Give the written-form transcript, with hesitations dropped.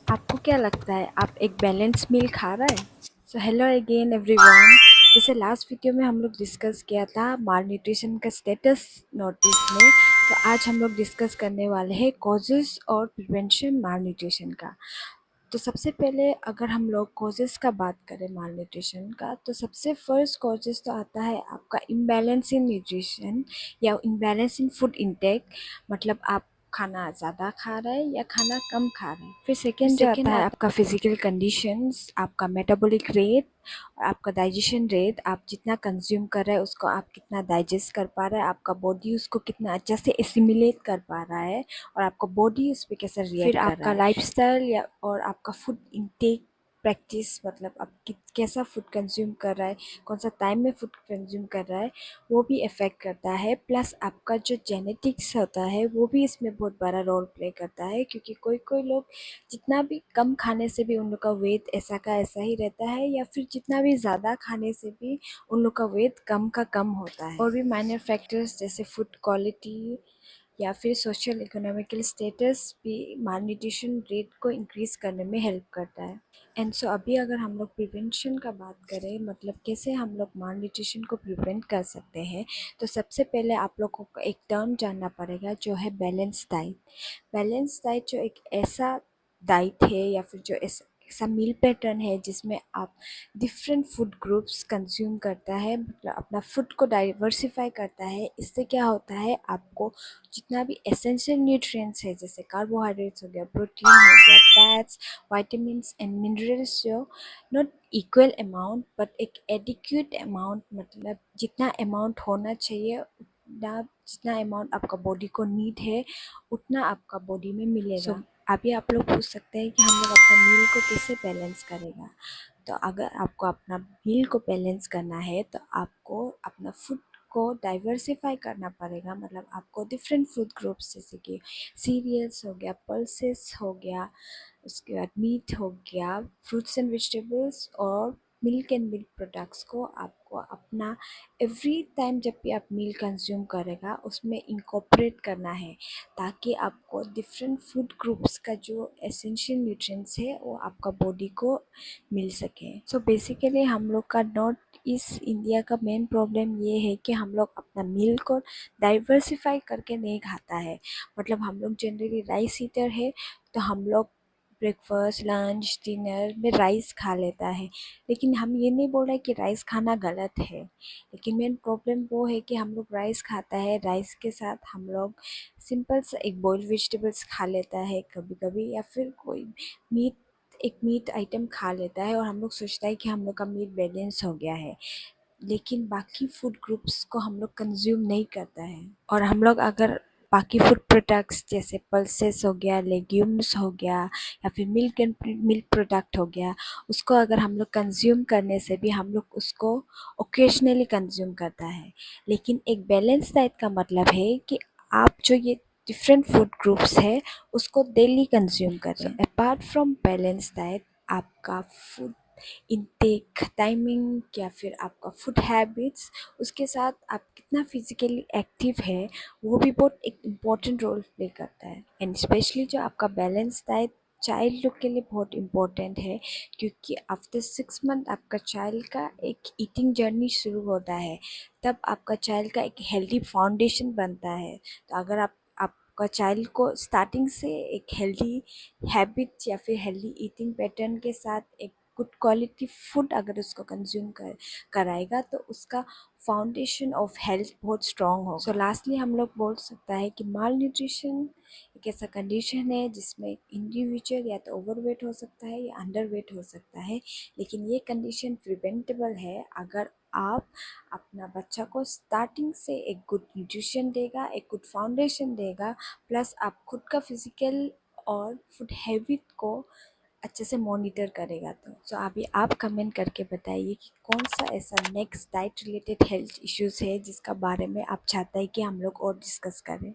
आपको क्या लगता है आप एक बैलेंस मील खा रहे हैं? So hello again everyone. जैसे लास्ट वीडियो में हम लोग डिस्कस किया था माल न्यूट्रिशन का स्टेटस नोटिस में, तो आज हम लोग डिस्कस करने वाले हैं कॉजेस और प्रिवेंशन माल न्यूट्रिशन का। तो सबसे पहले अगर हम लोग कॉजेस का बात करें माल न्यूट्रिशन का, तो सबसे फर्स्ट कॉजेस तो आता है आपका इम्बैलेंस इन न्यूट्रिशन या इम्बैलेंस इन फूड इंटेक। मतलब आप खाना ज़्यादा खा रहे हैं या खाना कम खा रहे हैं। फिर सेकेंड जो आता है आपका फिजिकल कंडीशंस, आपका मेटाबॉलिक रेट और आपका डाइजेशन रेट। आप जितना कंज्यूम कर रहे हैं उसको आप कितना डाइजेस्ट कर पा रहे हैं, आपका बॉडी उसको कितना अच्छा से एसिमिलेट कर पा रहा है और आपका बॉडी उस पर कैसे रिएक्ट कर रहा है। फिर आपका लाइफस्टाइल या और आपका फूड इंटेक प्रैक्टिस, मतलब आप कैसा फूड कंज्यूम कर रहा है, कौन सा टाइम में फूड कंज्यूम कर रहा है, वो भी इफ़ेक्ट करता है। प्लस आपका जो जेनेटिक्स होता है वो भी इसमें बहुत बड़ा रोल प्ले करता है, क्योंकि कोई कोई लोग जितना भी कम खाने से भी उन लोग का वेट ऐसा का ऐसा ही रहता है, या फिर जितना भी ज़्यादा खाने से भी उन लोग का वेट कम का कम होता है। और भी माइनर फैक्टर्स जैसे फूड क्वालिटी या फिर सोशल इकोनॉमिकल स्टेटस भी माल न्यूट्रिशन रेट को इंक्रीज करने में हेल्प करता है। एंड सो अभी अगर हम लोग प्रिवेंशन का बात करें, मतलब कैसे हम लोग माल न्यूट्रिशन को प्रिवेंट कर सकते हैं, तो सबसे पहले आप लोगों को एक टर्म जानना पड़ेगा जो है बैलेंस डाइट। बैलेंस डाइट जो एक ऐसा डाइट है या फिर जो ऐसा ऐसा मील पैटर्न है जिसमें आप डिफरेंट फूड ग्रुप्स कंज्यूम करता है, मतलब अपना फूड को डाइवर्सिफाई करता है। इससे क्या होता है, आपको जितना भी एसेंशियल न्यूट्रिएंट्स है जैसे कार्बोहाइड्रेट्स हो गया, प्रोटीन हो गया, फैट्स, विटामिन्स एंड मिनरल्स, जो नॉट इक्वल अमाउंट बट एक एडिक्वेट अमाउंट, मतलब जितना अमाउंट होना चाहिए उतना, जितना अमाउंट आपका बॉडी को नीड है उतना आपका बॉडी में मिलेगा। अभी आप लोग पूछ सकते हैं कि हम लोग अपना मील को कैसे बैलेंस करेगा। तो अगर आपको अपना मील को बैलेंस करना है तो आपको अपना फूड को डाइवर्सिफाई करना पड़ेगा। मतलब आपको डिफरेंट फूड ग्रुप्स जैसे कि सीरियल्स हो गया, पल्सेस हो गया, उसके बाद मीट हो गया, फ्रूट्स एंड वेजिटेबल्स और मिल्क एंड मिल्क प्रोडक्ट्स को आपको अपना एवरी टाइम जब भी आप मील कंज्यूम करेगा उसमें इंकॉर्पोरेट करना है, ताकि आपको डिफरेंट फूड ग्रुप्स का जो एसेंशियल न्यूट्रिएंट्स है वो आपका बॉडी को मिल सके। सो बेसिकली हम लोग का नॉर्थ ईस्ट इंडिया का मेन प्रॉब्लम ये है कि हम लोग अपना मील को डाइवर्सिफाई करके नहीं खाता है। मतलब हम लोग जनरली राइस ईटर है, तो हम लोग ब्रेकफास्ट लंच डिनर में राइस खा लेता है। लेकिन हम ये नहीं बोल रहे कि राइस खाना गलत है, लेकिन मेन प्रॉब्लम वो है कि हम लोग राइस खाता है, राइस के साथ हम लोग सिंपल सा एक बॉइल्ड वेजिटेबल्स खा लेता है कभी कभी, या फिर कोई मीट, एक मीट आइटम खा लेता है और हम लोग सोचता है कि हम लोग का मीट बैलेंस हो गया है, लेकिन बाकी फूड ग्रुप्स को हम लोग कंज्यूम नहीं करता है। और हम लोग अगर बाकी फूड प्रोडक्ट्स जैसे पल्सेस हो गया, लेग्यूम्स हो गया, या फिर मिल्क एंड मिल्क प्रोडक्ट हो गया, उसको अगर हम लोग कंज्यूम करने से भी हम लोग उसको ओकेजनली कंज्यूम करता है। लेकिन एक बैलेंस डाइट का मतलब है कि आप जो ये डिफरेंट फूड ग्रुप्स है उसको डेली कंज्यूम करें। अपार्ट फ्रॉम बैलेंस डाइट, आपका फूड इनटेक टाइमिंग या फिर आपका फूड हैबिट्स, उसके साथ आप कितना फिजिकली एक्टिव है वो भी बहुत एक इम्पॉर्टेंट रोल प्ले करता है। एंड स्पेशली जो आपका बैलेंस डाइट चाइल्ड लोग के लिए बहुत इम्पोर्टेंट है, क्योंकि आफ्टर 6 मंथ आपका चाइल्ड का एक ईटिंग जर्नी शुरू होता है। तब आपका चाइल्ड का एक हेल्दी फाउंडेशन बनता है। तो अगर आपका चाइल्ड को स्टार्टिंग से एक हेल्दी हैबिट या फिर हेल्दी ईटिंग पैटर्न के साथ एक गुड क्वालिटी फूड अगर उसको कंज्यूम कराएगा, तो उसका फाउंडेशन ऑफ हेल्थ बहुत स्ट्रॉन्ग होगा। सो लास्टली हम लोग बोल सकता है कि माल न्यूट्रिशन एक ऐसा कंडीशन है जिसमें इंडिविजुअल या तो ओवरवेट हो सकता है या अंडरवेट हो सकता है, लेकिन ये कंडीशन प्रिवेंटेबल है अगर आप अपना बच्चा को स्टार्टिंग से एक गुड न्यूट्रिशन देगा, एक गुड फाउंडेशन देगा, प्लस आप खुद का फिजिकल और फूड हैबिट को अच्छे से मॉनिटर करेगा। तो अभी आप कमेंट करके बताइए कि कौन सा ऐसा next diet related health issues है जिसका बारे में आप चाहते हैं कि हम लोग और डिस्कस करें।